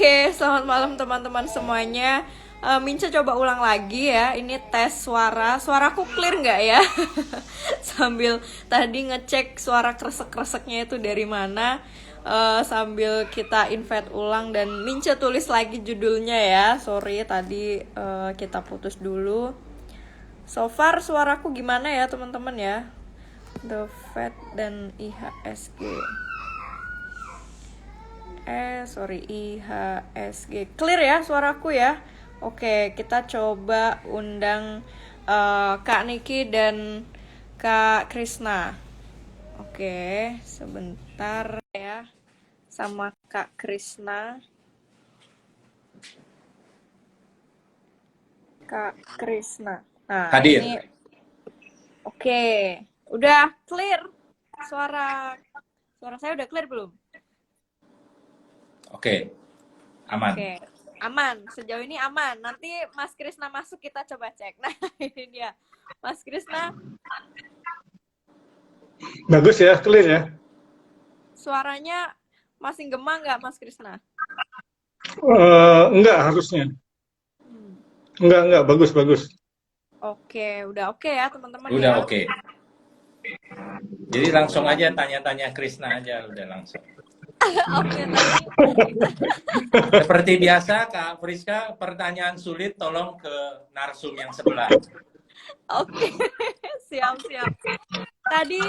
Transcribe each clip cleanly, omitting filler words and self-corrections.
Oke, selamat malam teman-teman semuanya. Minca coba ulang lagi ya. Ini tes suara. Suaraku clear nggak ya? Sambil tadi ngecek suara kresek-kreseknya itu dari mana. Sambil kita invite ulang dan Minca tulis lagi judulnya ya. Sorry tadi kita putus dulu. So far suaraku gimana ya teman-teman ya? The Fed dan IHSG. IHSG. Clear ya suaraku ya? Oke, kita coba undang Kak Niki dan Kak Krisna. Oke, sebentar ya. Sama Kak Krisna. Kak Krisna. Nah, Hadir. ini oke. Udah clear suara saya udah clear belum? Oke, aman. Oke, aman. Sejauh ini aman. Nanti Mas Krisna masuk kita coba cek. Nah, ini dia. Mas Krisna, Bagus ya, clear ya. suaranya masih gema nggak Mas Krisna? Enggak harusnya. Hmm. Enggak, bagus. Oke, udah oke ya teman-teman Udah ya. oke. Jadi langsung aja tanya-tanya Krisna aja, udah langsung. Oke, tadi Seperti biasa, Kak Friska, pertanyaan sulit tolong ke narsum yang sebelah. oke. Siap. Tadi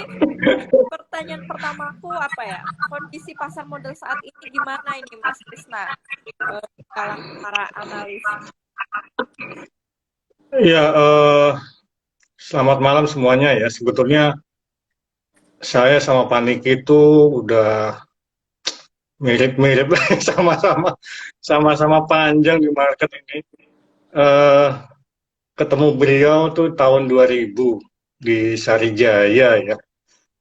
pertanyaan pertamaku apa ya? Kondisi pasar modal saat ini gimana ini Mas Krisna? Di kalangan para analis. Ya, selamat malam semuanya ya. Sebetulnya saya sama Panik itu udah mirip-mirip lah, sama-sama panjang di market ini. Eh, Ketemu beliau tuh tahun 2000 di Sarijaya ya.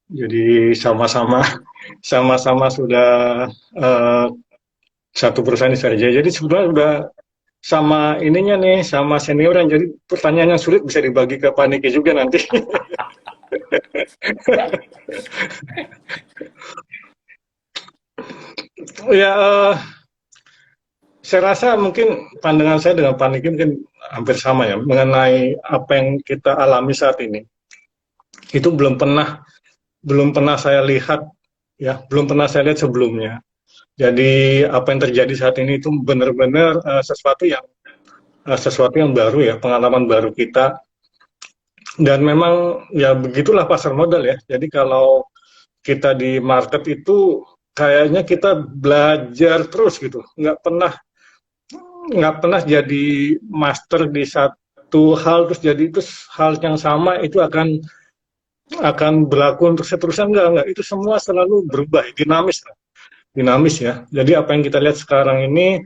Jadi sama-sama sudah eh, satu perusahaan di Sarijaya. Jadi sebetulnya udah sama ininya nih, sama senioran. Jadi pertanyaan yang sulit bisa dibagi ke Paniki juga nanti. Ya, saya rasa mungkin pandangan saya dengan Paniki mungkin hampir sama ya, mengenai apa yang kita alami saat ini. Itu belum pernah saya lihat ya, belum pernah saya lihat sebelumnya. Jadi apa yang terjadi saat ini itu benar-benar sesuatu yang baru ya, pengalaman baru kita. Dan memang ya begitulah pasar modal ya. Jadi kalau kita di market itu kayaknya kita belajar terus gitu. Nggak pernah jadi master di satu hal terus jadi itu hal yang sama itu akan berlaku untuk seterusnya, enggak. Itu semua selalu berubah, dinamis ya. Jadi apa yang kita lihat sekarang ini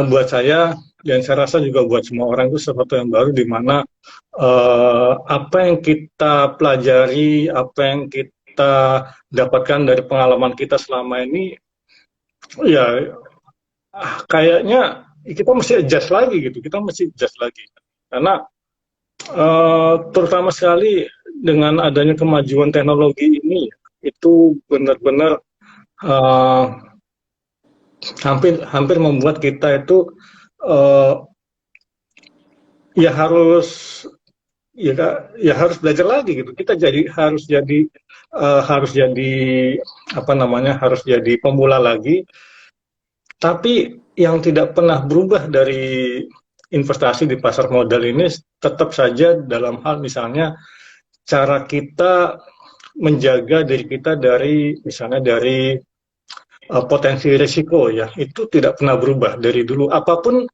buat saya dan saya rasa juga buat semua orang itu sesuatu yang baru, di mana apa yang kita pelajari, apa yang kita dapatkan dari pengalaman kita selama ini, ya kayaknya kita mesti adjust lagi gitu, karena terutama sekali dengan adanya kemajuan teknologi ini, itu benar-benar uh, hampir membuat kita itu uh, ya harus harus belajar lagi gitu. Kita harus jadi apa namanya, harus jadi pemula lagi. Tapi yang tidak pernah berubah dari investasi di pasar modal ini tetap saja dalam hal misalnya cara kita menjaga diri kita dari potensi risiko ya, itu tidak pernah berubah dari dulu. Apapun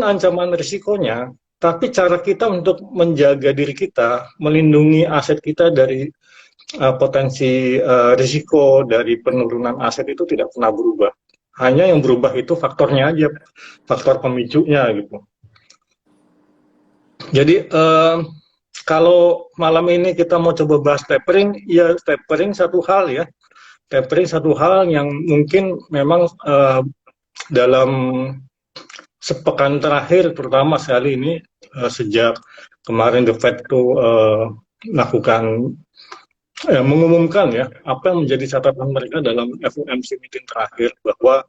ancaman risikonya, tapi cara kita untuk menjaga diri kita, melindungi aset kita dari potensi risiko dari penurunan aset itu tidak pernah berubah. Hanya yang berubah itu faktornya aja, faktor pemicunya gitu. Jadi kalau malam ini kita mau coba bahas tapering, ya tapering satu hal ya. Tapering satu hal yang mungkin memang dalam sepekan terakhir, terutama sekali ini sejak kemarin The Fed itu melakukan mengumumkan ya apa yang menjadi catatan mereka dalam FOMC meeting terakhir, bahwa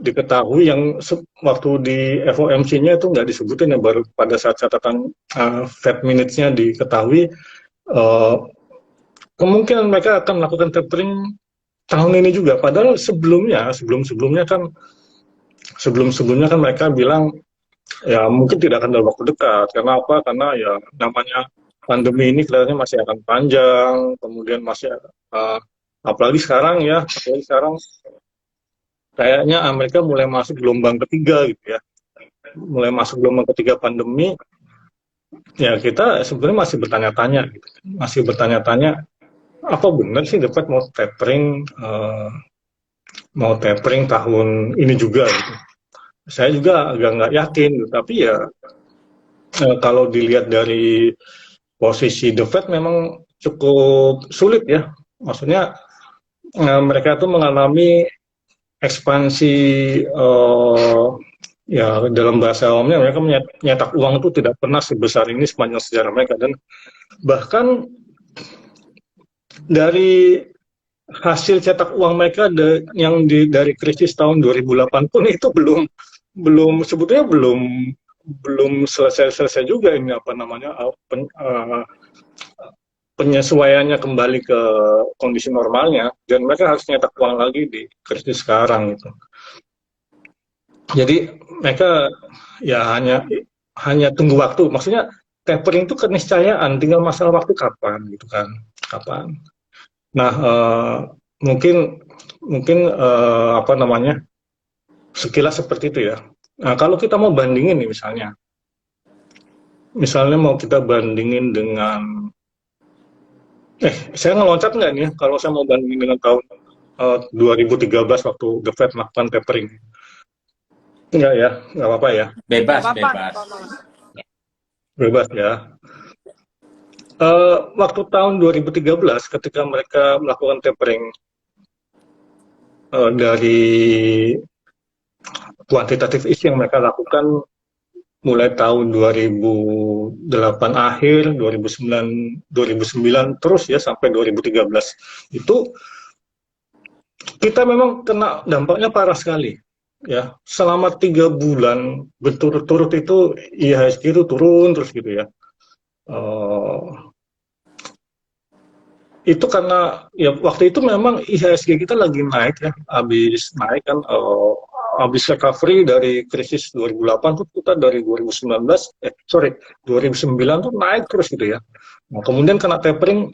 diketahui yang waktu di FOMC-nya itu nggak disebutin ya, baru pada saat catatan Fed minutes-nya diketahui kemungkinan mereka akan melakukan tapering tahun ini juga. Padahal sebelum-sebelumnya kan mereka bilang ya mungkin tidak akan dalam waktu dekat. Karena apa? Karena ya namanya pandemi ini kelihatannya masih akan panjang, kemudian masih apalagi sekarang kayaknya Amerika mulai masuk gelombang ketiga gitu ya. Mulai masuk gelombang ketiga pandemi, ya kita sebenarnya masih bertanya-tanya gitu. Masih bertanya-tanya apa benar sih The Fed mau tapering tahun ini juga gitu. Saya juga agak nggak yakin, tapi ya kalau dilihat dari posisi The Fed memang cukup sulit ya. Maksudnya mereka tuh mengalami ekspansi ya dalam bahasa awamnya mereka menyetak uang itu tidak pernah sebesar ini sepanjang sejarah mereka, dan bahkan dari hasil cetak uang mereka dari krisis tahun 2008 pun itu sebetulnya belum selesai juga ini apa namanya penyesuaiannya kembali ke kondisi normalnya, dan mereka harus nyetak uang lagi di krisis sekarang gitu. Jadi mereka ya hanya tunggu waktu, maksudnya tapering itu keniscayaan, tinggal masalah waktu kapan gitu kan, kapan. Nah, mungkin apa namanya, sekilas seperti itu ya. Nah, kalau kita mau bandingin nih misalnya mau kita bandingin dengan, saya ngeloncat nggak nih ya, kalau saya mau bandingin dengan tahun 2013 waktu The Fed melakukan tapering? Enggak ya, nggak apa-apa ya. Bebas, Nggak apa-apa, bebas. nggak apa-apa. Bebas ya. Waktu tahun 2013 ketika mereka melakukan tapering dari kuantitatif easing yang mereka lakukan mulai tahun 2008 akhir, 2009 terus ya sampai 2013, itu kita memang kena dampaknya parah sekali ya. Selama 3 bulan berturut-turut itu IHSG itu turun terus gitu ya. Itu karena ya waktu itu memang IHSG kita lagi naik ya, habis naik kan, habis recovery dari krisis 2008 tuh kita dari 2009 tuh naik terus gitu ya. Nah, kemudian kena tapering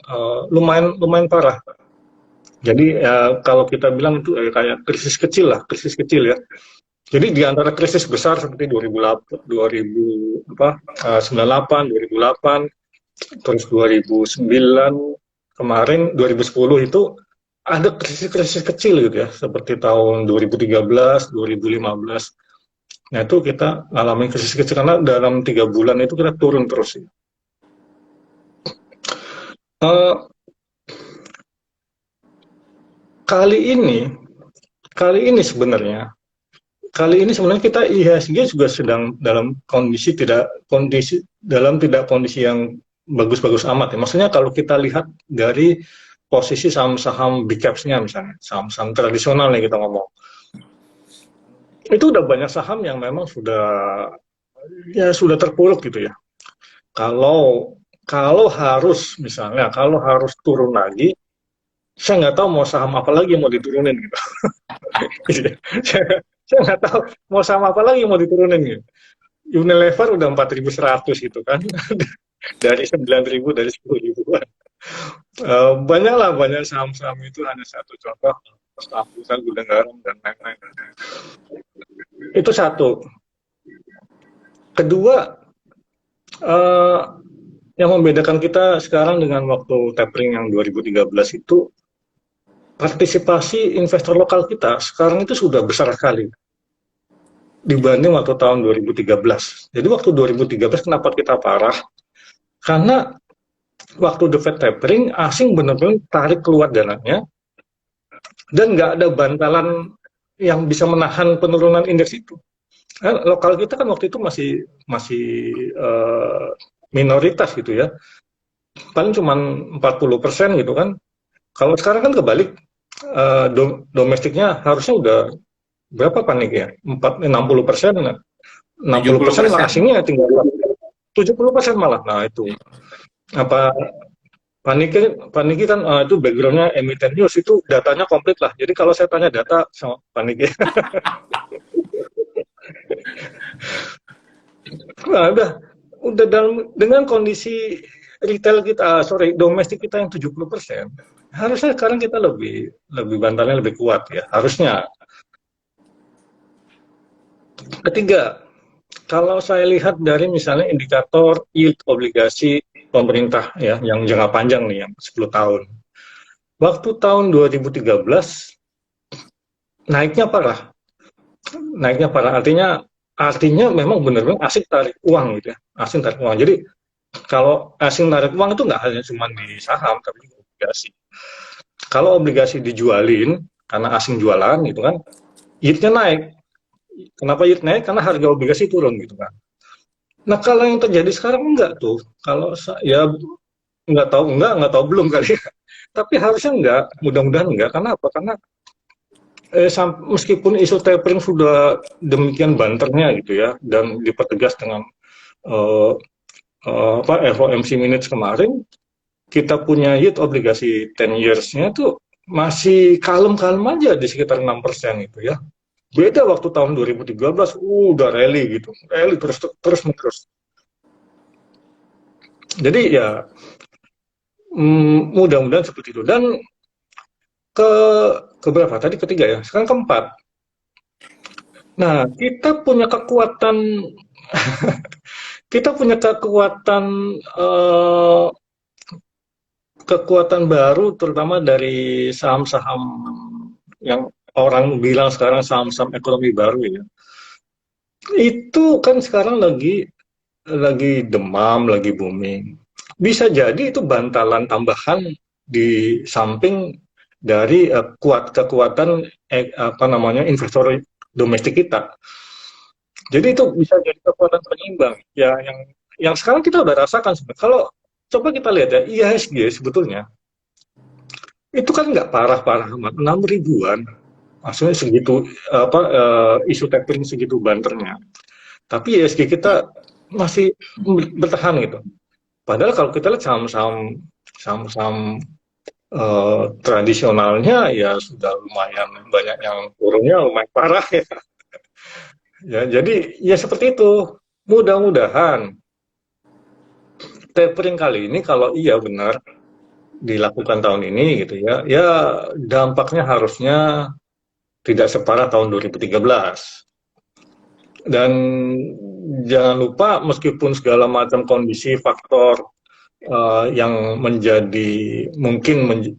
lumayan parah. Jadi kalau kita bilang itu kayak krisis kecil ya. Jadi di antara krisis besar seperti 2008, 2008, terus 2009, kemarin 2010 itu ada krisis-krisis kecil gitu ya, seperti tahun 2013, 2015. Nah itu kita ngalamin krisis kecil karena dalam 3 bulan itu kita turun terus. Kali ini sebenarnya kita IHSG juga sedang dalam kondisi yang bagus-bagus amat ya. Maksudnya kalau kita lihat dari posisi saham-saham big caps-nya, misalnya saham-saham tradisional nih kita ngomong, itu udah banyak saham yang memang sudah terpuruk gitu ya. Kalau harus turun lagi, saya nggak tahu mau saham apa lagi yang mau diturunin gitu. saya nggak tahu mau saham apa lagi yang mau diturunin gitu. Unilever udah 4.100 gitu kan. Dari 9.000, dari 10.000-an. Banyak saham-saham itu, hanya satu contoh, saham perusahaan gudang garam dan lain-lain. Itu satu. Kedua, yang membedakan kita sekarang dengan waktu tapering yang 2013 itu, partisipasi investor lokal kita sekarang itu sudah besar sekali dibanding waktu tahun 2013. Jadi waktu 2013 kenapa kita parah? Karena waktu The Fed tapering, asing benar-benar tarik keluar dananya, dan nggak ada bantalan yang bisa menahan penurunan indeks itu. Lokal kita kan waktu itu masih minoritas gitu ya, paling cuma 40% gitu kan, Kalau sekarang kan kebalik, domestiknya harusnya udah berapa panik ya? 60%, 60% 70%. asingnya tinggal 70% malah. Nah itu apa Paniki kan itu backgroundnya emiten news, itu datanya komplit lah. Jadi kalau saya tanya data sama Paniki, nah, udah dengan kondisi retail kita, domestik kita yang 70%, harusnya sekarang kita lebih lebih bantalnya lebih kuat ya, harusnya. Ketiga, kalau saya lihat dari misalnya indikator yield obligasi pemerintah ya, yang jangka panjang nih, yang 10 tahun. Waktu tahun 2013 naiknya parah, artinya memang benar-benar asing tarik uang gitu ya, asing tarik uang. Jadi kalau asing tarik uang itu nggak hanya cuma di saham, tapi juga obligasi. Kalau obligasi dijualin karena asing jualan gitu kan, yieldnya naik. Kenapa yield naik? Karena harga obligasi turun gitu kan. Nah kalau yang terjadi sekarang enggak tuh, kalau ya nggak tahu belum kali ya. Tapi harusnya enggak, mudah-mudahan enggak. Karena apa? Karena meskipun isu tapering sudah demikian banternya gitu ya, dan dipertegas dengan uh, FOMC minutes kemarin, kita punya yield obligasi 10 years-nya tuh masih kalem-kalem aja di sekitar 6% gitu ya. Beda waktu tahun 2013, udah rally gitu, rally terus. Jadi ya mudah-mudahan seperti itu. Dan ke berapa tadi, ketiga ya, sekarang keempat. Nah, kita punya kekuatan baru, terutama dari saham-saham yang orang bilang sekarang saham-saham ekonomi baru ya. Itu kan sekarang lagi demam, lagi booming. Bisa jadi itu bantalan tambahan di samping dari kekuatan investor domestik kita. Jadi itu bisa jadi kekuatan penyeimbang. Ya, yang sekarang kita udah rasakan sebenarnya. Kalau coba kita lihat ya, IHSG sebetulnya itu kan nggak parah-parah amat, 6 ribuan. Maksudnya segitu isu tapering segitu banternya. Tapi IHSG kita masih bertahan gitu. Padahal kalau kita lihat saham-saham tradisionalnya ya sudah lumayan banyak yang turunnya lumayan parah ya. Ya, jadi ya seperti itu. Mudah-mudahan tapering kali ini kalau iya benar dilakukan tahun ini gitu ya, ya dampaknya harusnya tidak separah tahun 2013. Dan jangan lupa meskipun segala macam kondisi faktor yang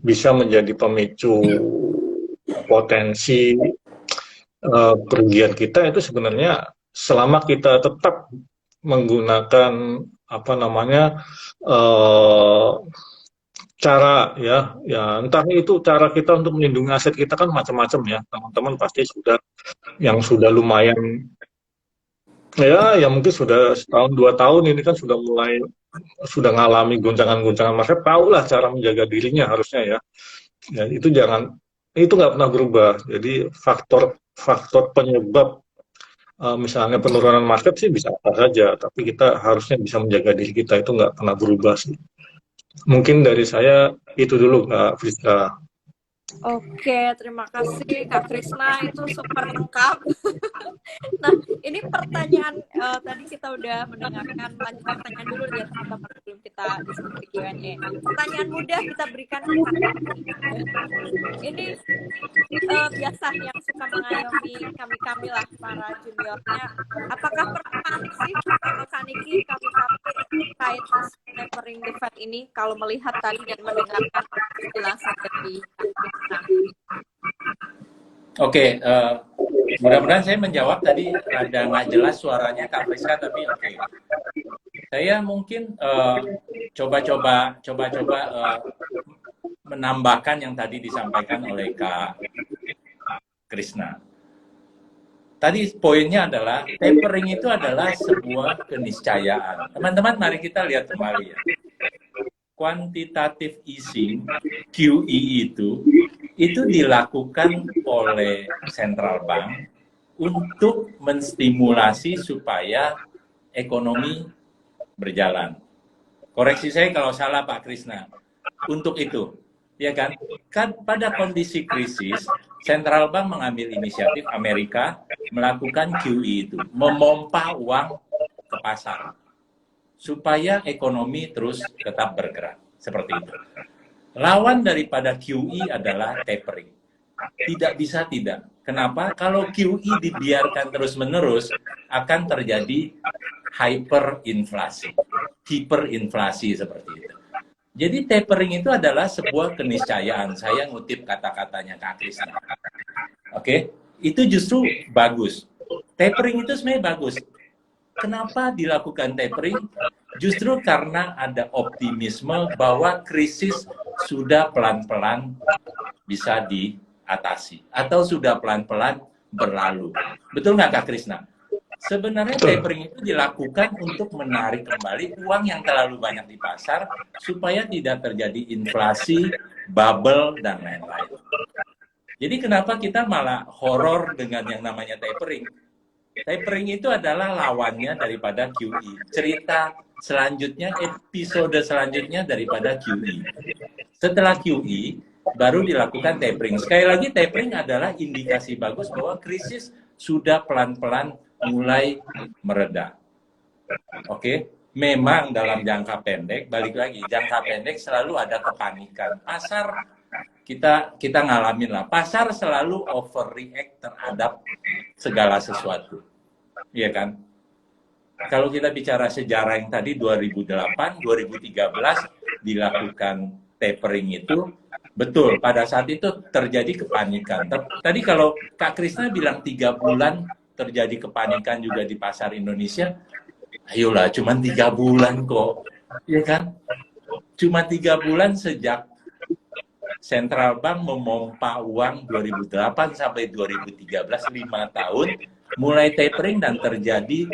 bisa menjadi pemicu potensi kerugian kita, itu sebenarnya selama kita tetap menggunakan cara ya entah itu cara kita untuk melindungi aset kita kan macam-macam ya, teman-teman pasti sudah lumayan ya mungkin sudah setahun 2 tahun ini kan sudah ngalami goncangan-goncangan market, tahulah cara menjaga dirinya harusnya ya itu nggak pernah berubah. Jadi faktor penyebab misalnya penurunan market sih bisa apa saja, tapi kita harusnya bisa menjaga diri kita, itu nggak pernah berubah sih. Mungkin dari saya itu dulu, Kak Friska. Oke, terima kasih Kak Krisna, itu super lengkap. Nah, ini pertanyaan tadi kita udah mendengarkan, lanjut pertanyaan dulu ya teman-teman sebelum kita diskusi Q&A. Pertanyaan mudah kita berikan ke Kak Niki. Ini biasa yang suka mengayomi kami lah para juniornya. Apakah pernah panik sih kalau Kak Niki kami terkait tapering the Fed ini kalau melihat tadi dan mendengarkan penjelasan dari Kak Krisna? Oke, mudah-mudahan saya menjawab tadi ada nggak jelas suaranya Kak Friska, tapi oke. Saya mungkin coba-coba menambahkan yang tadi disampaikan oleh Kak Krisna. Tadi poinnya adalah tapering itu adalah sebuah keniscayaan. Teman-teman, mari kita lihat kembali ya. quantitative easing QE itu dilakukan oleh central bank untuk menstimulasi supaya ekonomi berjalan. Koreksi saya kalau salah Pak Krisna. Untuk itu, ya kan? Kan pada kondisi krisis, central bank mengambil inisiatif Amerika melakukan QE itu, memompa uang ke pasar supaya ekonomi terus tetap bergerak seperti itu. Lawan daripada QE adalah tapering. Tidak bisa tidak. Kenapa? Kalau QE dibiarkan terus-menerus akan terjadi hyperinflasi, hiperinflasi seperti itu. Jadi tapering itu adalah sebuah keniscayaan. Saya ngutip kata-katanya Kak Krisna. Oke, itu justru bagus. Tapering itu sebenarnya bagus. Kenapa dilakukan tapering? Justru karena ada optimisme bahwa krisis sudah pelan-pelan bisa diatasi atau sudah pelan-pelan berlalu. Betul nggak Kak Krisna? Sebenarnya tapering itu dilakukan untuk menarik kembali uang yang terlalu banyak di pasar supaya tidak terjadi inflasi, bubble, dan lain-lain. Jadi kenapa kita malah horor dengan yang namanya tapering? Tapering itu adalah lawannya daripada QE. Cerita selanjutnya, episode selanjutnya daripada QE. Setelah QE, baru dilakukan tapering. Sekali lagi, tapering adalah indikasi bagus bahwa krisis sudah pelan-pelan mulai mereda. Oke? Memang dalam jangka pendek, balik lagi, jangka pendek selalu ada kepanikan. Pasar, kita ngalamin lah. Pasar selalu overreact terhadap segala sesuatu. Iya kan? Kalau kita bicara sejarah yang tadi 2008, 2013 dilakukan tapering itu, betul, pada saat itu terjadi kepanikan. Tadi kalau Kak Krisna bilang 3 bulan terjadi kepanikan juga di pasar Indonesia, ayolah, cuma 3 bulan kok. Iya kan? Cuma 3 bulan sejak Central Bank memompa uang 2008 sampai 2013, 5 tahun, mulai tapering dan terjadi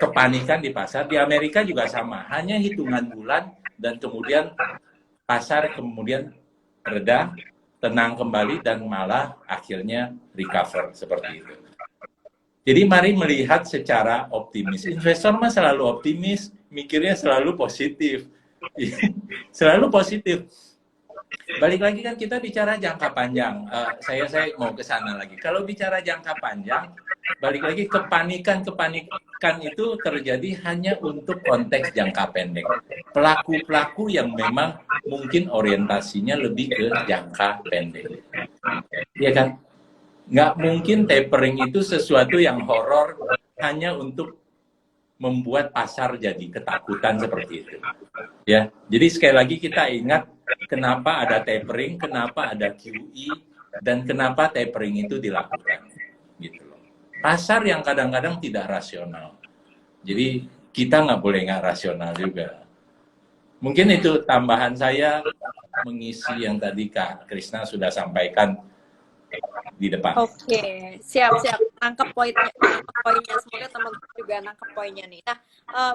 kepanikan di pasar. Di Amerika juga sama, hanya hitungan bulan dan kemudian pasar kemudian reda, tenang kembali dan malah akhirnya recover seperti itu. Jadi mari melihat secara optimis. Investor mah selalu optimis, mikirnya selalu positif. Selalu positif. Balik lagi kan kita bicara jangka panjang. Saya mau ke sana lagi. Kalau bicara jangka panjang, balik lagi kepanikan itu terjadi hanya untuk konteks jangka pendek. Pelaku-pelaku yang memang mungkin orientasinya lebih ke jangka pendek. Iya kan? Nggak mungkin tapering itu sesuatu yang horor hanya untuk membuat pasar jadi ketakutan seperti itu. Ya, jadi sekali lagi kita ingat kenapa ada tapering, kenapa ada QE, dan kenapa tapering itu dilakukan. Gitu loh. Pasar yang kadang-kadang tidak rasional. Jadi kita nggak boleh nggak rasional juga. Mungkin itu tambahan saya mengisi yang tadi Kak Krisna sudah sampaikan di depan. Oke, siap. Nangkep poinnya. Semoga teman-teman juga nangkep poinnya nih. Nah,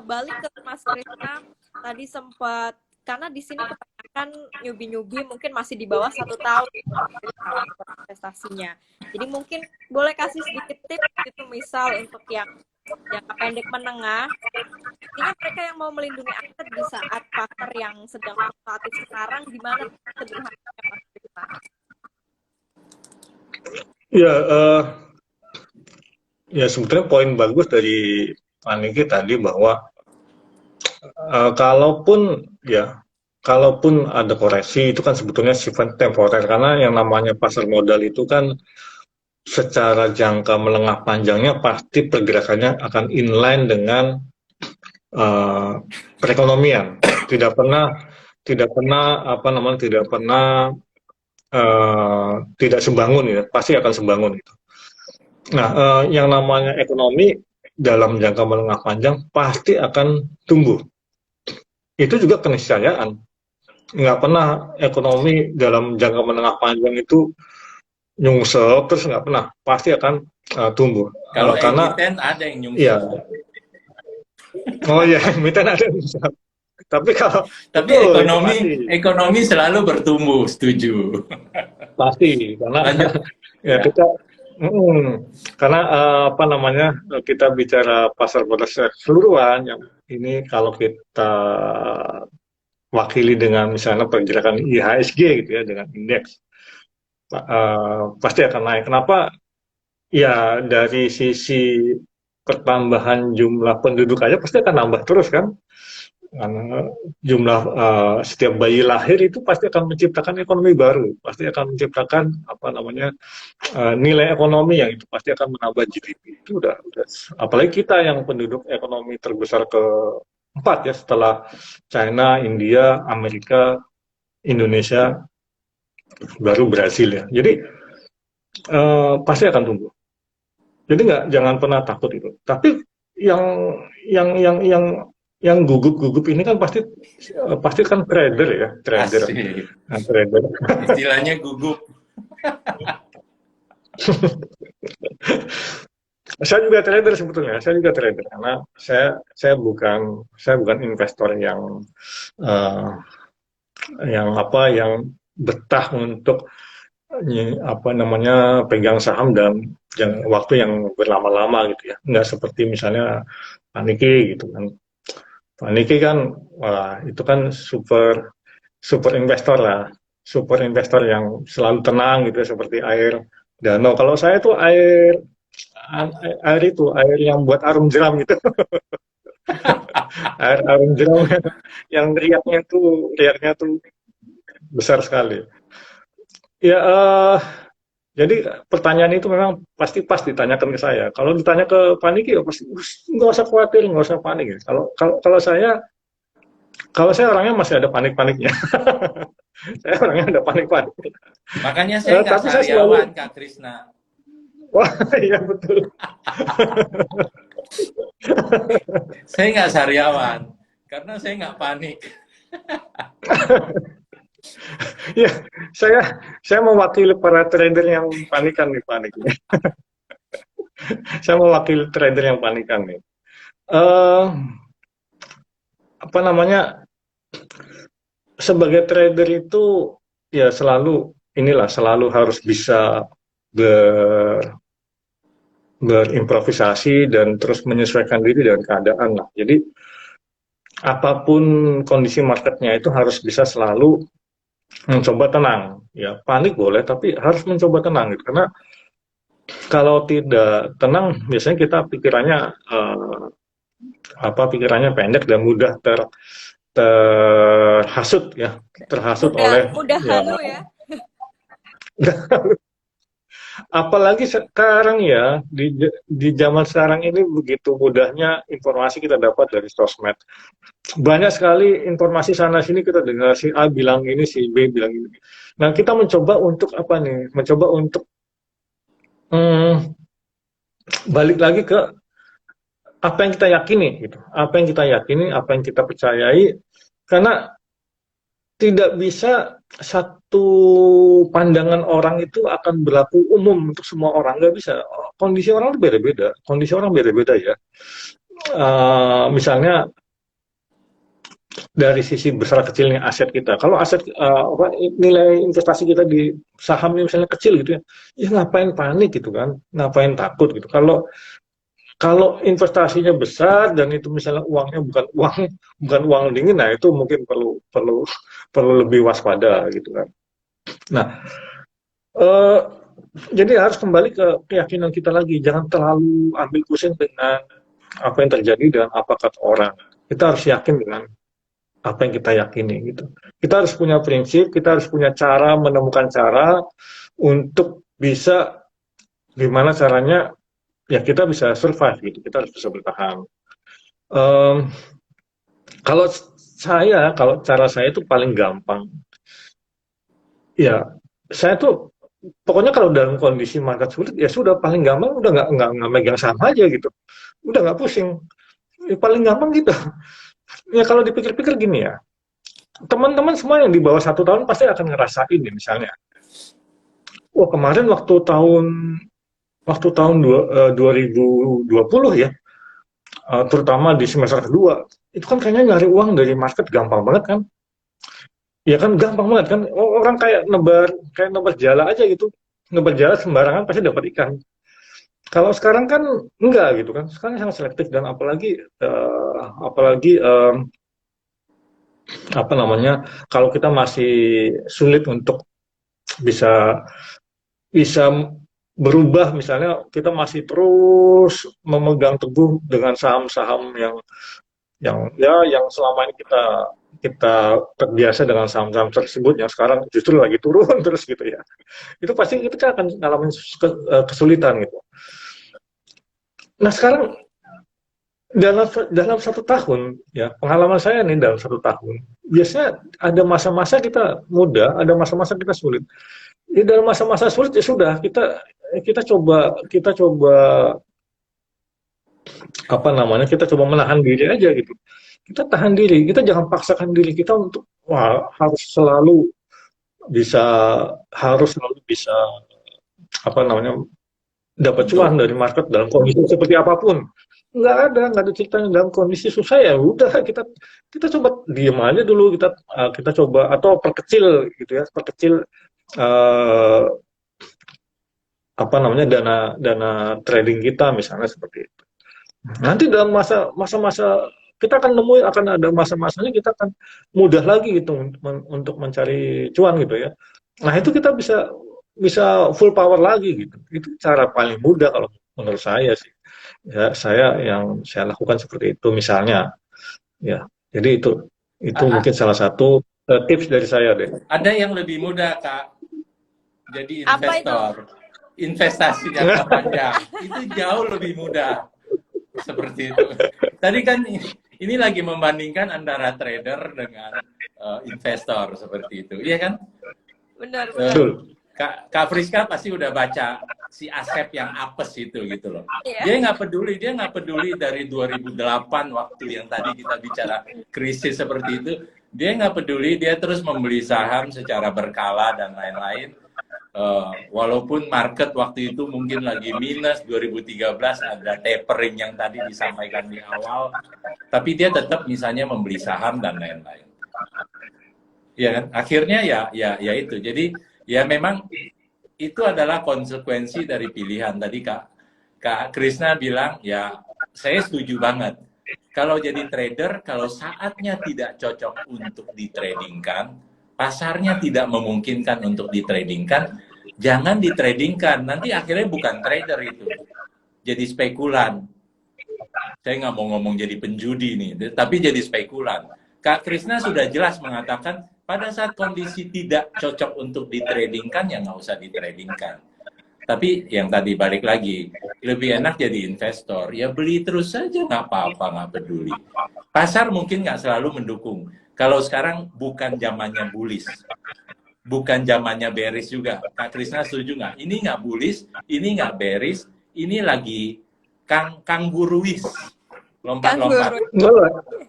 balik ke Mas Krisna, tadi sempat, karena di sini kebanyakan nyubi mungkin masih di bawah 1 tahun investasinya. Jadi mungkin boleh kasih sedikit tips gitu, misal untuk yang jangka pendek menengah, ini mereka yang mau melindungi aset di saat pasar yang sedang fluktuatif sekarang, gimana sederhananya Mas Krisna? Ya sebetulnya poin bagus dari Pak Niki tadi bahwa kalaupun ada koreksi itu kan sebetulnya sifat temporer, karena yang namanya pasar modal itu kan secara jangka menengah panjangnya pasti pergerakannya akan inline dengan perekonomian. Tidak pernah tidak sembangun ya, pasti akan sembangun itu. Nah, yang namanya ekonomi dalam jangka menengah panjang pasti akan tumbuh. Itu juga keniscayaan. Nggak pernah ekonomi dalam jangka menengah panjang itu nyungsep terus, nggak pernah. Pasti akan tumbuh. Kalau karena emiten ada yang nyungsep. Iya. Oh iya, emiten ada yang nyungsep. Tapi kalau Tapi betul itu ekonomi pasti ekonomi selalu bertumbuh, setuju. pasti karena Lanjut. ya Ya. kita karena apa namanya kita bicara pasar modal secara keseluruhan yang ini kalau kita wakili dengan misalnya pergerakan IHSG gitu ya dengan indeks pasti akan naik. Kenapa? Ya dari sisi pertambahan jumlah penduduk aja pasti akan nambah terus kan. Karena jumlah setiap bayi lahir itu pasti akan menciptakan ekonomi baru, pasti akan menciptakan apa namanya nilai ekonomi yang itu pasti akan menambah GDP. Itu udah apalagi kita yang penduduk ekonomi terbesar keempat ya setelah China, India, Amerika, Indonesia, baru Brasil ya. Jadi pasti akan tumbuh. Jadi jangan pernah takut itu. Tapi yang yang yang yang yang gugup-gugup ini kan pasti kan trader ya, trader. Asik. Nah, trader. Istilahnya gugup. Saya juga trader sebetulnya. Saya juga trader karena saya bukan investor eh, yang betah untuk apa namanya pegang saham dalam waktu yang berlama-lama gitu ya. Nggak seperti misalnya Pak Niki gitu kan. Pak Niki kan wah itu kan super super investor lah. Super investor yang selalu tenang gitu ya, seperti air danau. Kalau saya tuh air yang buat arum jeram gitu. Air arum jeram yang riaknya tuh besar sekali. Ya, jadi pertanyaan itu memang pasti ditanyakan ke saya. Kalau ditanya ke Paniki, ya pasti nggak usah khawatir, nggak usah panik. Ya. Kalau saya orangnya masih ada panik-paniknya. Saya orangnya ada panik-panik. Makanya saya nggak Tapi saya sariawan, selalu, Kak Krisna. wah iya betul. Saya nggak sariawan, karena saya nggak panik. Ya, saya mewakili para trader yang panikan nih paniknya. Saya mewakili trader yang panikan nih. Eh, apa namanya? Sebagai trader itu ya selalu harus bisa ber, berimprovisasi dan terus menyesuaikan diri dengan keadaan lah. Jadi apapun kondisi marketnya itu harus bisa selalu mencoba tenang. Ya panik boleh, tapi harus mencoba tenang gitu. Karena kalau tidak tenang, biasanya kita pikirannya pendek dan mudah terhasut ya, terhasut oleh Mudah ya. halu ya. Apalagi sekarang ya di zaman sekarang ini begitu mudahnya informasi kita dapat dari sosmed. Banyak sekali informasi sana sini kita dengar si A bilang ini, si B bilang ini. Nah kita mencoba untuk apa nih? Mencoba untuk balik lagi ke apa yang kita yakini gitu. Apa yang kita yakini, apa yang kita percayai. Karena tidak bisa satu pandangan orang itu akan berlaku umum untuk semua orang, nggak bisa. Kondisi orang itu beda-beda, kondisi orang beda-beda ya. Misalnya dari sisi besar kecilnya aset kita, kalau nilai investasi kita di saham ini misalnya kecil gitu ya, ya ngapain panik gitu kan, ngapain takut gitu. Kalau investasinya besar dan itu misalnya uangnya bukan uang dingin, nah itu mungkin perlu lebih waspada gitu kan. Nah, eh, jadi harus kembali ke keyakinan kita lagi, jangan terlalu ambil pusing dengan apa yang terjadi dan apa kata orang. Kita harus yakin dengan apa yang kita yakini gitu. Kita harus punya prinsip, kita harus punya cara, menemukan cara untuk bisa gimana caranya ya kita bisa survive gitu, kita harus bisa bertahan. Kalau cara saya itu paling gampang. Ya, saya tuh pokoknya kalau dalam kondisi market sulit ya sudah paling gampang udah nggak megang saham aja gitu, udah nggak pusing. Ya, paling gampang gitu. Ya kalau dipikir-pikir gini ya, teman-teman semua yang di bawah 1 tahun pasti akan ngerasain nih misalnya. Wah kemarin waktu tahun 2020 ya, terutama di semester kedua, itu kan kayaknya nyari uang dari market gampang banget kan? Ya kan gampang banget kan? Orang kayak nebar jala aja gitu, nebar jala sembarangan pasti dapat ikan. Kalau sekarang kan enggak gitu kan? Sekarang sangat selektif dan apalagi apa namanya? Kalau kita masih sulit untuk bisa bisa berubah, misalnya kita masih terus memegang teguh dengan saham-saham yang selama ini kita kita terbiasa dengan saham-saham tersebut yang sekarang justru lagi turun terus gitu ya. Itu pasti kita akan ngalamin kesulitan gitu. Nah sekarang dalam 1 tahun ya, pengalaman saya nih dalam 1 tahun, biasanya ada masa-masa kita mudah, ada masa-masa kita sulit. Di dalam masa-masa sulit ya sudah kita coba apa namanya, kita coba menahan diri aja gitu. Kita tahan diri, kita jangan paksakan diri kita untuk bisa harus selalu bisa apa namanya, dapat cuan dari market dalam kondisi seperti apapun. Nggak ada ceritanya dalam kondisi susah ya udah kita coba diem aja dulu, kita coba atau perkecil gitu ya, perkecil eh, apa namanya, dana trading kita misalnya seperti itu. Nanti dalam masa-masa kita akan ada masa-masanya kita akan mudah lagi gitu untuk mencari cuan gitu ya. Nah itu kita bisa bisa full power lagi gitu. Itu cara paling mudah kalau menurut saya sih. Ya, saya lakukan seperti itu misalnya. Ya, jadi itu A- mungkin salah satu tips dari saya deh. Ada yang lebih mudah, Kak. Jadi Apa itu? investor. Investasi jangka panjang. Itu jauh lebih mudah. Seperti itu. Tadi kan ini lagi membandingkan antara trader dengan investor seperti itu. Iya kan? Benar, Betul. Kak Friska pasti udah baca si Asep yang apes itu gitu loh. Iya. Dia nggak peduli dari 2008 waktu yang tadi kita bicara krisis seperti itu. Dia nggak peduli, dia terus membeli saham secara berkala dan lain-lain. Walaupun market waktu itu mungkin lagi minus, 2013 ada tapering yang tadi disampaikan di awal, tapi dia tetap misalnya membeli saham dan lain-lain. Ya kan? Akhirnya ya itu. Jadi ya memang itu adalah konsekuensi dari pilihan. Tadi Kak Krisna bilang, ya saya setuju banget. Kalau jadi trader, kalau saatnya tidak cocok untuk ditradingkan, pasarnya tidak memungkinkan untuk ditradingkan, jangan ditradingkan. Nanti akhirnya bukan trader itu, jadi spekulan. Saya nggak mau ngomong jadi penjudi nih, tapi jadi spekulan. Kak Krisna sudah jelas mengatakan, pada saat kondisi tidak cocok untuk ditradingkan, ya nggak usah ditradingkan. Tapi yang tadi balik lagi, lebih enak jadi investor. Ya beli terus saja, nggak apa-apa, nggak peduli. Pasar mungkin nggak selalu mendukung. Kalau sekarang bukan zamannya bullish, bukan zamannya bearish juga. Kak Krisna setuju nggak? Ini nggak bullish, ini nggak bearish, ini lagi kangguruis, lompat-lompat.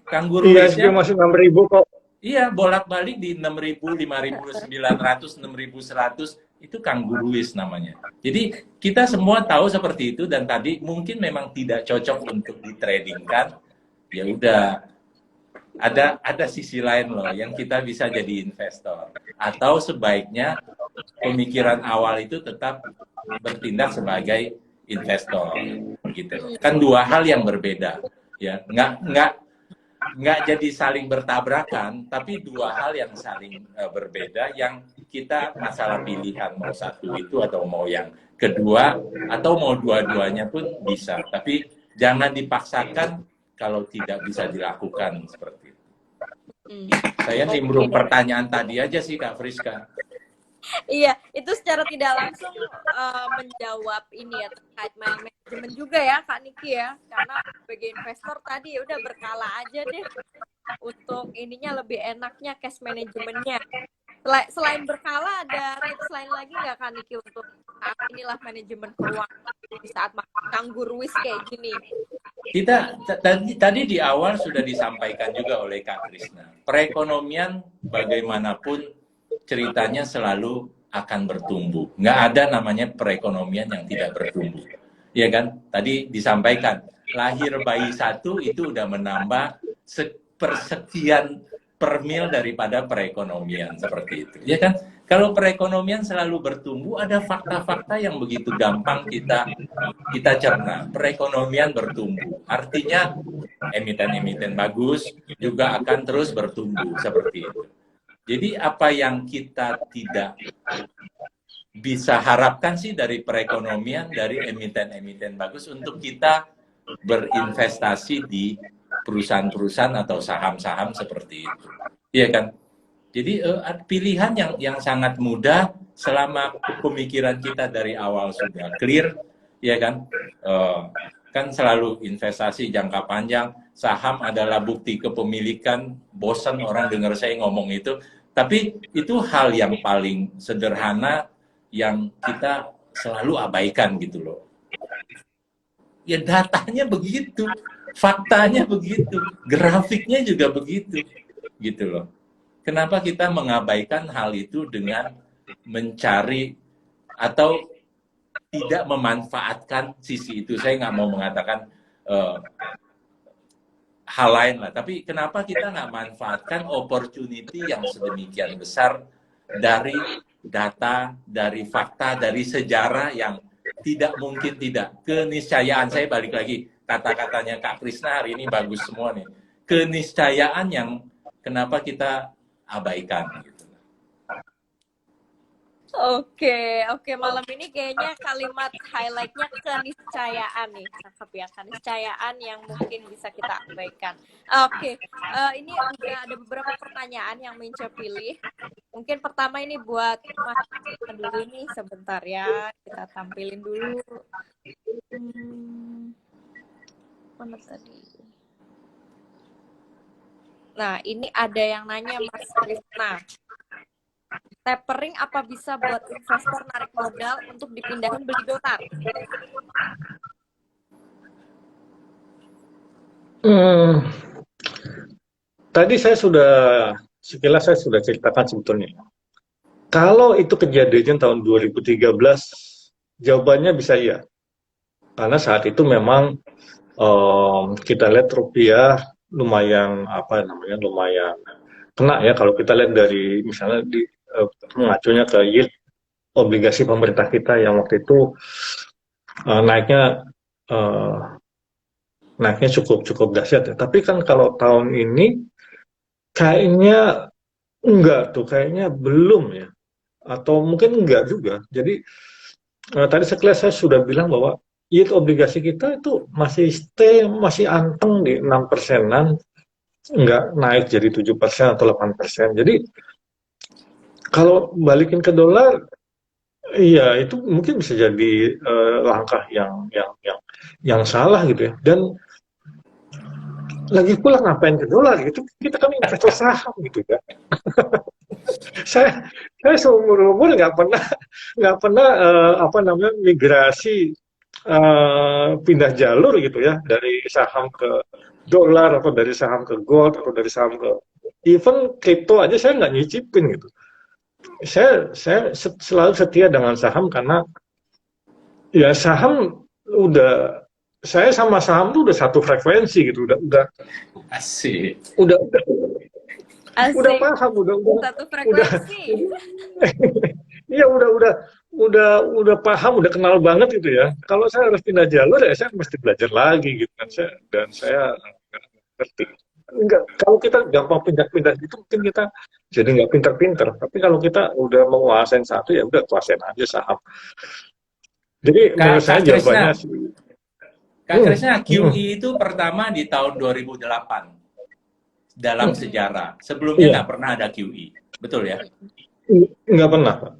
Kangguruis ISG masih 6.000 kok. Iya, bolak-balik di 6.000, 5.900, 6.100, itu kangguruis namanya. Jadi kita semua tahu seperti itu, dan tadi mungkin memang tidak cocok untuk ditradingkan. Ya udah, ada sisi lain loh yang kita bisa jadi investor. Atau sebaiknya pemikiran awal itu tetap bertindak sebagai investor, gitu. Kan dua hal yang berbeda, ya. Nggak jadi saling bertabrakan, tapi dua hal yang saling berbeda, yang kita masalah pilihan mau satu itu atau mau yang kedua atau mau dua-duanya pun bisa, tapi jangan dipaksakan kalau tidak bisa dilakukan seperti itu. Saya nimbrung pertanyaan tadi aja sih Kak Friska. Iya, itu secara tidak langsung menjawab ini ya, terkait manajemen juga ya Kak Niki ya, karena sebagai investor tadi ya udah berkala aja deh untuk ininya, lebih enaknya cash manajemennya. Selain berkala, ada tips lain lagi nggak Kak Niki untuk inilah manajemen keuangan di saat kangguruis kayak gini? Kita tadi di awal sudah disampaikan juga oleh Kak Krisna, perekonomian bagaimanapun ceritanya selalu akan bertumbuh. Nggak ada namanya perekonomian yang tidak bertumbuh. Ya kan? Tadi disampaikan, lahir bayi satu itu udah menambah sepersekian per mil daripada perekonomian seperti itu. Ya kan? Kalau perekonomian selalu bertumbuh, ada fakta-fakta yang begitu gampang kita cerna. Perekonomian bertumbuh, artinya emiten-emiten bagus juga akan terus bertumbuh seperti itu. Jadi apa yang kita tidak bisa harapkan sih dari perekonomian, dari emiten-emiten bagus untuk kita berinvestasi di perusahaan-perusahaan atau saham-saham seperti itu. Iya kan? Jadi pilihan yang sangat mudah selama pemikiran kita dari awal sudah clear, ya kan? Kan selalu investasi jangka panjang, saham adalah bukti kepemilikan, bosan orang dengar saya ngomong itu, tapi itu hal yang paling sederhana yang kita selalu abaikan gitu loh. Ya datanya begitu, faktanya begitu, grafiknya juga begitu, gitu loh. Kenapa kita mengabaikan hal itu dengan mencari atau tidak memanfaatkan sisi itu? Saya nggak mau mengatakan hal lain lah, tapi kenapa kita nggak manfaatkan opportunity yang sedemikian besar dari data, dari fakta, dari sejarah yang tidak mungkin tidak. Keniscayaan, saya balik lagi, kata-katanya Kak Krisna hari ini bagus semua nih. Keniscayaan yang kenapa kita abaikan gitu. Oke, malam ini kayaknya kalimat highlightnya keniscayaan nih, cakep ya, keniscayaan yang mungkin bisa kita abaikan. Ini udah ada beberapa pertanyaan yang Mince pilih. Mungkin pertama ini buat Mas dulu nih, sebentar ya, kita tampilin dulu. Mana tadi? Nah, ini ada yang nanya Mas Krisna. Tapering apa bisa buat investor narik modal untuk dipindahin beli dolar? Tadi sekilas saya sudah ceritakan sebetulnya. Kalau itu kejadian tahun 2013, jawabannya bisa iya. Karena saat itu memang kita lihat rupiah lumayan lumayan kena ya kalau kita lihat dari misalnya di mengacunya ke yield obligasi pemerintah kita yang waktu itu naiknya cukup dahsyat ya. Tapi kan kalau tahun ini kayaknya enggak tuh, kayaknya belum ya, atau mungkin enggak juga. Jadi tadi sekilas saya sudah bilang bahwa yield obligasi kita itu masih anteng di 6%-an, nggak naik jadi 7% atau 8%. Jadi kalau balikin ke dolar, iya itu mungkin bisa jadi langkah yang salah gitu ya. Dan lagi pula ngapain ke dolar gitu? Kita kan investor saham gitu ya. saya seumur umur nggak pernah migrasi pindah jalur gitu ya, dari saham ke dolar atau dari saham ke gold atau dari saham ke even kripto aja saya nggak nyicipin gitu. Saya selalu setia dengan saham karena ya saham saya sama saham tuh udah satu frekuensi gitu, udah Asik. Udah Asik. paham, udah satu frekuensi. Iya udah paham, udah kenal banget gitu ya. Kalau saya harus pindah jalur ya saya mesti belajar lagi gitu kan. Saya nggak ngerti. Enggak, kalau kita gampang pindah-pindah gitu mungkin kita jadi nggak pinter-pinter. Tapi kalau kita udah menguasain satu ya udah kuasain aja saham. Jadi menurut saya jawabannya Kak Krisna, QE itu pertama di tahun 2008 dalam sejarah. Sebelumnya nggak pernah ada QE, betul ya? Nggak pernah, Pak.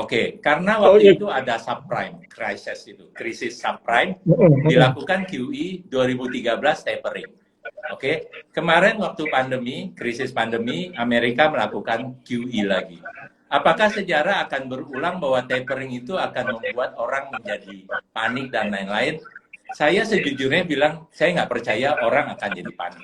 Oke, karena waktu itu ada subprime crisis itu, krisis subprime, dilakukan QE 2013 tapering. Oke, kemarin waktu pandemi, krisis pandemi, Amerika melakukan QE lagi. Apakah sejarah akan berulang bahwa tapering itu akan membuat orang menjadi panik dan lain-lain? Saya sejujurnya bilang, saya nggak percaya orang akan jadi panik.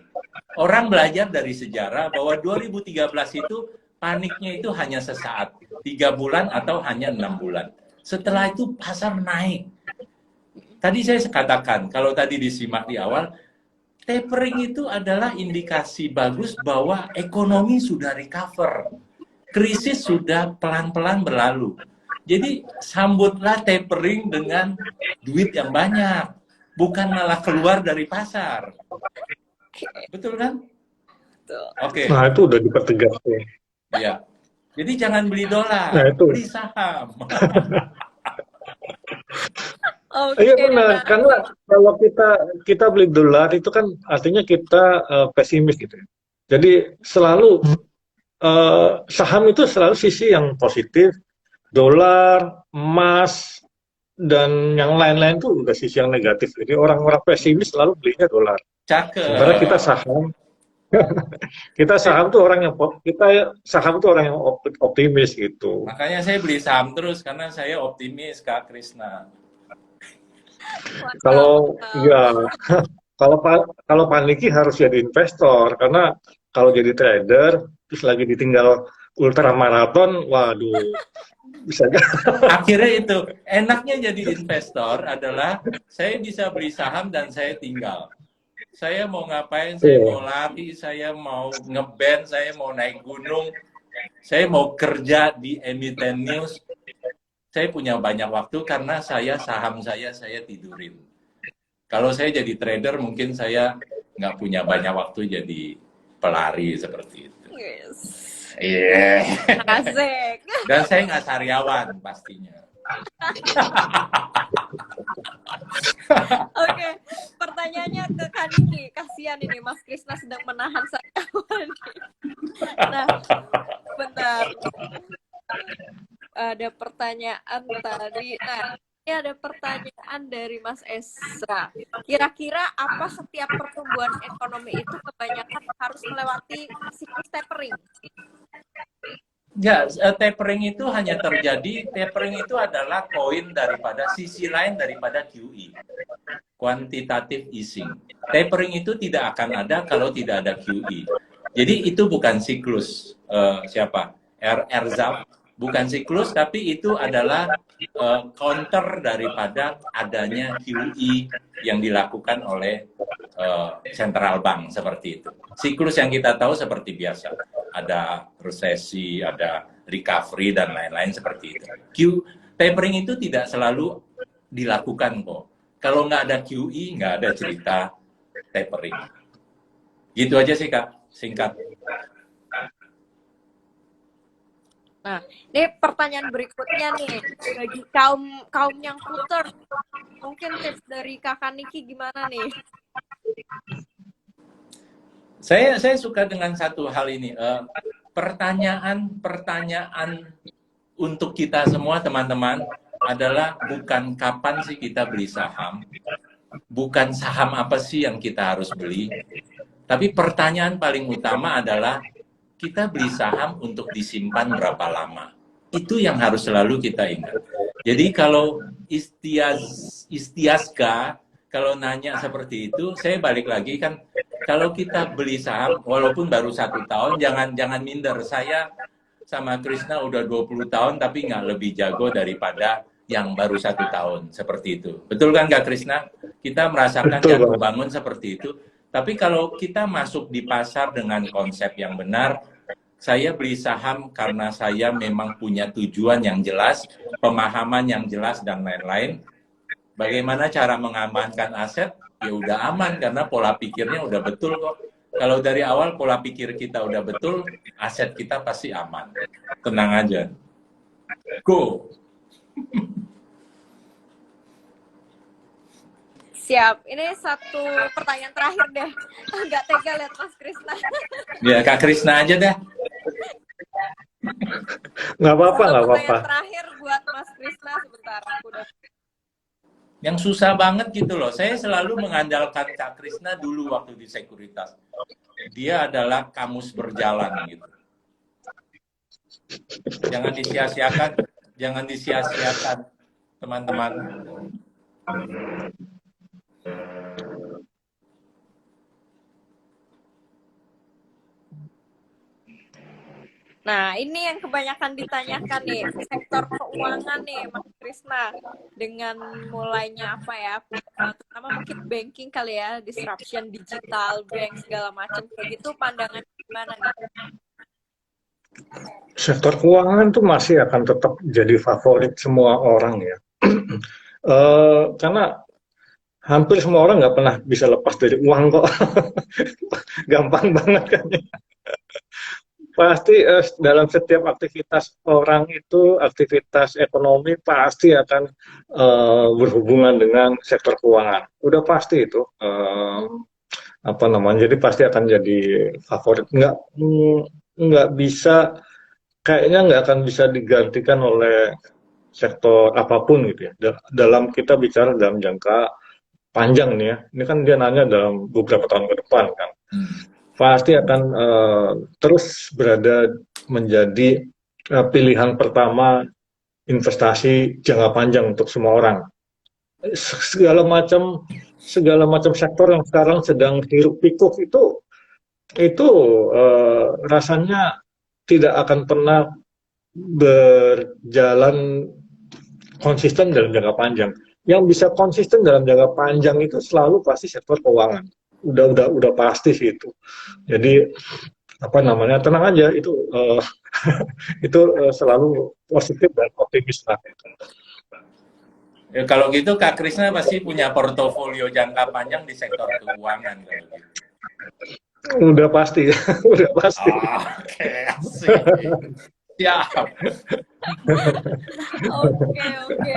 Orang belajar dari sejarah bahwa 2013 itu paniknya itu hanya sesaat, 3 bulan atau hanya 6 bulan. Setelah itu pasar naik. Tadi saya katakan, kalau tadi disimak di awal, tapering itu adalah indikasi bagus bahwa ekonomi sudah recover. Krisis sudah pelan-pelan berlalu. Jadi sambutlah tapering dengan duit yang banyak, bukan malah keluar dari pasar. Betul kan? Tuh. Oke, Nah, itu udah dipertegas tuh. ya. Jadi jangan beli Nah, dolar, itu. beli saham. Oke, Iya benar, nah, karena kalau kita beli dolar itu kan artinya kita pesimis gitu ya. Jadi selalu saham itu selalu sisi yang positif, dolar, emas, dan yang lain-lain itu udah sisi yang negatif. Jadi orang-orang pesimis selalu belinya dolar. Sementara kita Cakep. saham, kita saham tuh orang yang kita saham tuh orang yang optimis gitu. Makanya saya beli saham terus karena saya optimis, Kak Krisna. Kalau mantap. ya kalau Pak Niki harus jadi investor karena kalau jadi trader terus lagi ditinggal ultramaraton, waduh bisa Akhirnya itu, enaknya jadi investor adalah saya bisa beli saham dan saya tinggal. Saya mau ngapain, saya mau lari, saya mau ngeband, saya mau naik gunung, saya mau kerja di emiten news. Saya punya banyak waktu karena saham saya tidurin. Kalau saya jadi trader mungkin saya nggak punya banyak waktu jadi pelari seperti itu. Yes. Iya. Asik. Dan saya nggak sariawan pastinya. Oke, pertanyaannya ke Kaniki. Kasihan ini Mas Krisna sedang menahan saya. Nah, benar. Ada pertanyaan tadi. Nah, ini ada pertanyaan dari Mas Esra. Kira-kira apa setiap pertumbuhan ekonomi itu kebanyakan harus melewati siklus tapering? Ya, tapering itu hanya terjadi, tapering itu adalah koin daripada sisi lain daripada QE, quantitative easing. Tapering itu tidak akan ada kalau tidak ada QE. Jadi itu bukan siklus, siapa? Erzaf, bukan siklus, tapi itu adalah counter daripada adanya QE yang dilakukan oleh central bank seperti itu. Siklus yang kita tahu seperti biasa, ada resesi, ada recovery dan lain-lain seperti itu. Tapering itu tidak selalu dilakukan kok. Kalau nggak ada QE, nggak ada cerita tapering. Gitu aja sih Kak, singkat. Nah, ini pertanyaan berikutnya nih bagi kaum yang puter. Mungkin tips dari Kakak Niki gimana nih? Saya suka dengan satu hal ini. Pertanyaan untuk kita semua teman-teman adalah bukan kapan sih kita beli saham, bukan saham apa sih yang kita harus beli, tapi pertanyaan paling utama adalah kita beli saham untuk disimpan berapa lama. Itu yang harus selalu kita ingat. Jadi kalau istiaska, kalau nanya seperti itu, saya balik lagi kan, kalau kita beli saham, walaupun baru 1 tahun, jangan minder. Saya sama Krisna udah 20 tahun, tapi nggak lebih jago daripada yang baru 1 tahun, seperti itu. Betul kan Kak Krisna? Kita merasakan jatuh bangun seperti itu. Tapi kalau kita masuk di pasar dengan konsep yang benar, saya beli saham karena saya memang punya tujuan yang jelas, pemahaman yang jelas, dan lain-lain. Bagaimana cara mengamankan aset? Ya udah aman, karena pola pikirnya udah betul kok. Kalau dari awal pola pikir kita udah betul, aset kita pasti aman. Tenang aja. Go! Siap. Ini satu pertanyaan terakhir deh. Nggak tega lihat Mas Krisna. Ya, Kak Krisna aja deh. Nggak apa-apa, nggak apa-apa. Pertanyaan terakhir buat Mas Krisna sebentar. Aku udah. Yang susah banget gitu loh. Saya selalu mengandalkan Kak Krisna dulu waktu di sekuritas. Dia adalah kamus berjalan gitu. Jangan disia-siakan, teman-teman. Nah, ini yang kebanyakan ditanyakan nih, sektor keuangan nih, Mas Krisna. Dengan mulainya apa ya, terutama mungkin banking kali ya, disruption digital, bank segala macam kayak gitu, pandangan gimana nih? Sektor keuangan itu masih akan tetap jadi favorit semua orang ya. Karena hampir semua orang nggak pernah bisa lepas dari uang kok. Gampang banget kan. Pasti dalam setiap aktivitas orang itu, aktivitas ekonomi pasti akan berhubungan dengan sektor keuangan. Udah pasti itu. Apa namanya? Jadi pasti akan jadi favorit. Nggak bisa, kayaknya nggak akan bisa digantikan oleh sektor apapun gitu ya. Dalam kita bicara dalam jangka panjang nih ya. Ini kan dia nanya dalam beberapa tahun ke depan kan. Pasti akan terus berada menjadi pilihan pertama investasi jangka panjang untuk semua orang. Segala macam sektor yang sekarang sedang hiruk pikuk itu rasanya tidak akan pernah berjalan konsisten dalam jangka panjang. Yang bisa konsisten dalam jangka panjang itu selalu pasti sektor keuangan. Udah pasti sih itu. Jadi apa namanya, tenang aja itu itu selalu positif dan optimis lah. Ya, kalau gitu Kak Krisna pasti punya portofolio jangka panjang di sektor keuangan kalau gitu. Udah pasti, udah pasti. Oke, asik. Siap. Oke.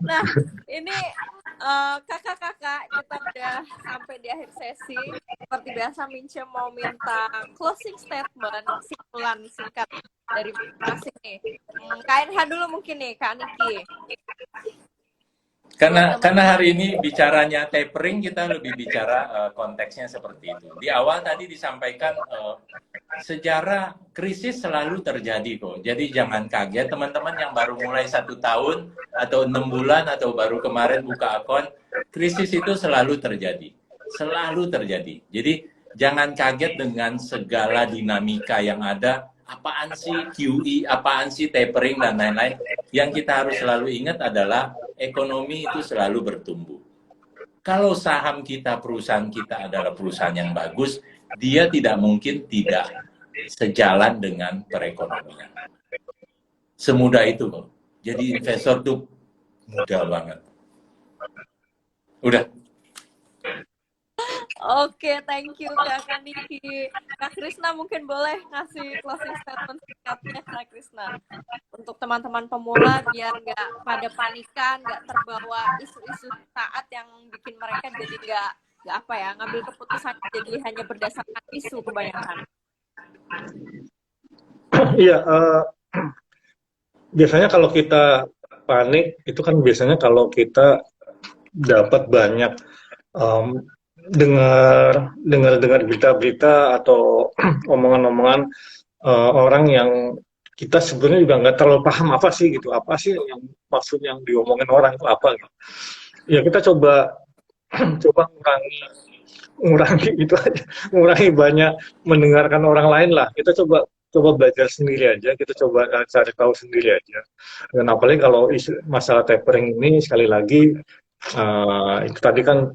Nah, ini kakak-kakak, kita udah sampai di akhir sesi. Seperti biasa, Mince mau minta closing statement, kesimpulan singkat dari masing nih. KNH dulu mungkin nih, Kak Niki. Karena hari ini bicaranya tapering, kita lebih bicara konteksnya seperti itu. Di awal tadi disampaikan sejarah krisis selalu terjadi kok. Jadi jangan kaget teman-teman yang baru mulai 1 tahun atau 6 bulan atau baru kemarin buka akun, krisis itu selalu terjadi. Selalu terjadi. Jadi jangan kaget dengan segala dinamika yang ada. Apaan sih QE, apaan sih tapering, dan lain-lain. Yang kita harus selalu ingat adalah ekonomi itu selalu bertumbuh. Kalau saham kita, perusahaan kita adalah perusahaan yang bagus, dia tidak mungkin tidak sejalan dengan perekonomian. Semudah itu kok. Jadi investor tuh mudah banget. Udah. Oke, thank you Kak Niki. Kak Krisna mungkin boleh ngasih closing statement singkatnya, Kak Krisna. Untuk teman-teman pemula biar nggak pada panikan, nggak terbawa isu-isu saat yang bikin mereka jadi nggak apa ya, ngambil keputusan jadi hanya berdasarkan isu kebanyakan. Iya, biasanya kalau kita panik itu kan biasanya kalau kita dapat banyak dengar berita-berita atau omongan-omongan orang yang kita sebenarnya juga nggak terlalu paham apa sih yang maksud yang diomongin orang itu apa gitu. Ya kita coba ngurangi itu aja, ngurangi banyak mendengarkan orang lain lah. Kita coba belajar sendiri aja, kita coba cari tahu sendiri aja. Dan apalagi kalau masalah tapering ini sekali lagi itu tadi kan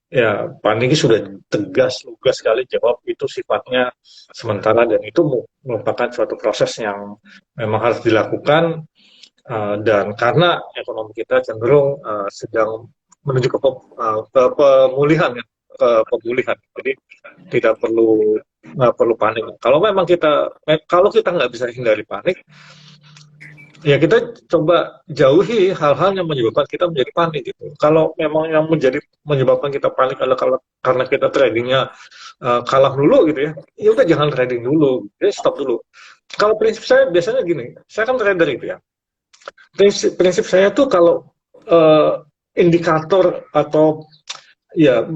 ya, Pak Niki sudah tegas, lugas sekali jawab itu sifatnya sementara dan itu merupakan suatu proses yang memang harus dilakukan dan karena ekonomi kita cenderung sedang menuju ke pemulihan ya, pemulihan. Jadi tidak perlu panik. Kalau memang kita nggak bisa hindari panik, ya kita coba jauhi hal-hal yang menyebabkan kita menjadi panik gitu. Kalau memang yang menyebabkan kita panik adalah karena kita tradingnya kalah dulu gitu ya, ya udah jangan trading dulu, jadi stop dulu. Kalau prinsip saya biasanya gini, saya kan trader itu ya. Prinsip saya tuh kalau indikator atau ya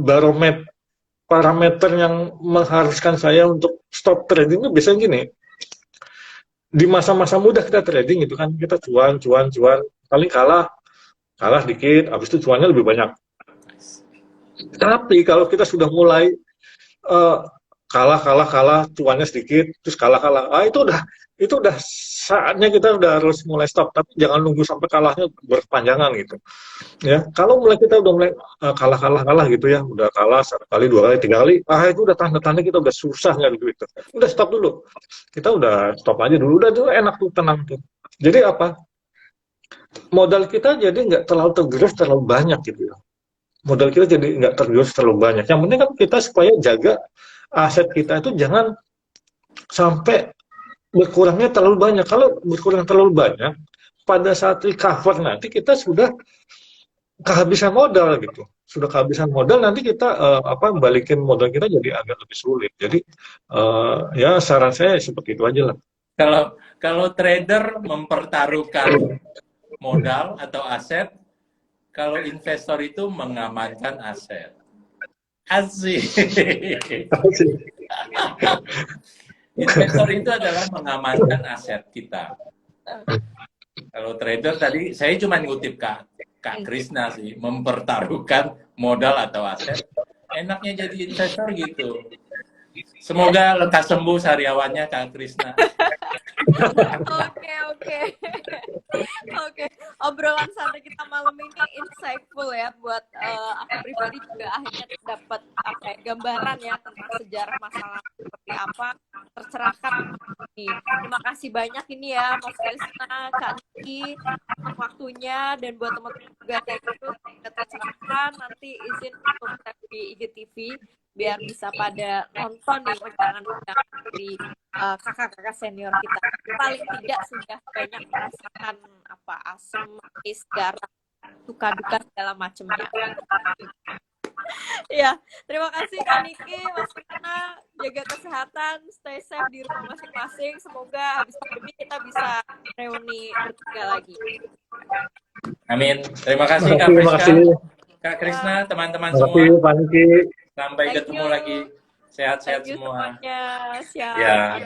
parameter yang mengharuskan saya untuk stop trading itu biasanya gini. Di masa-masa muda kita trading itu kan kita cuan, paling kalah dikit, habis itu cuannya lebih banyak. Tapi kalau kita sudah mulai kalah, cuannya sedikit, terus kalah. Itu udah saatnya kita udah harus mulai stop, tapi jangan nunggu sampai kalahnya berkepanjangan gitu. Ya, kalau mulai kita udah mulai kalah gitu ya, udah kalah satu kali, dua kali, tiga kali, itu udah tanda-tanda kita udah susah nyari duit tuh. Udah stop dulu. Kita udah stop aja dulu, udah dulu enak tuh, tenang tuh. Jadi apa? Modal kita jadi nggak terlalu tergerus terlalu banyak gitu ya. Modal kita jadi nggak tergerus terlalu banyak. Yang penting kan kita supaya jaga aset kita itu jangan sampai berkurangnya terlalu banyak. Kalau berkurang terlalu banyak, pada saat recover nanti kita sudah kehabisan modal gitu. Sudah kehabisan modal nanti kita balikin modal kita jadi agak lebih sulit. Jadi ya saran saya seperti itu aja lah. Kalau trader mempertaruhkan modal atau aset, kalau investor itu mengamankan aset. Asik. Investor itu adalah mengamankan aset kita. Kalau trader tadi, saya cuma ngutip Kak Krisna sih, mempertaruhkan modal atau aset. Enaknya jadi investor gitu. Semoga lekas sembuh sariawannya Kak Krisna. Oke. Obrolan santai kita malam ini insightful ya buat aku pribadi juga akhirnya dapat gambaran ya tentang sejarah masalah seperti apa tercerahkan. Terima kasih banyak ini ya Mas Krisna, Kak Niki untuk waktunya, dan buat teman-teman juga yang itu tercerahkan. Nanti izin untuk share di IGTV biar bisa pada nonton nih undangan-undangan dari kakak-kakak senior kita. Paling tidak sudah banyak merasakan asam, manis, garam, suka-duka segala macamnya. Ya, terima kasih Kak Niki, Mas Krisna, jaga kesehatan, stay safe di rumah masing-masing. Semoga habis pandemi kita bisa reuni bertiga lagi. Amin. Terima kasih Kak Friska, Kak Krisna, teman-teman semua. Pak Niki. Sampai ketemu lagi. Sehat-sehat semua. Semuanya. Siap. Ya.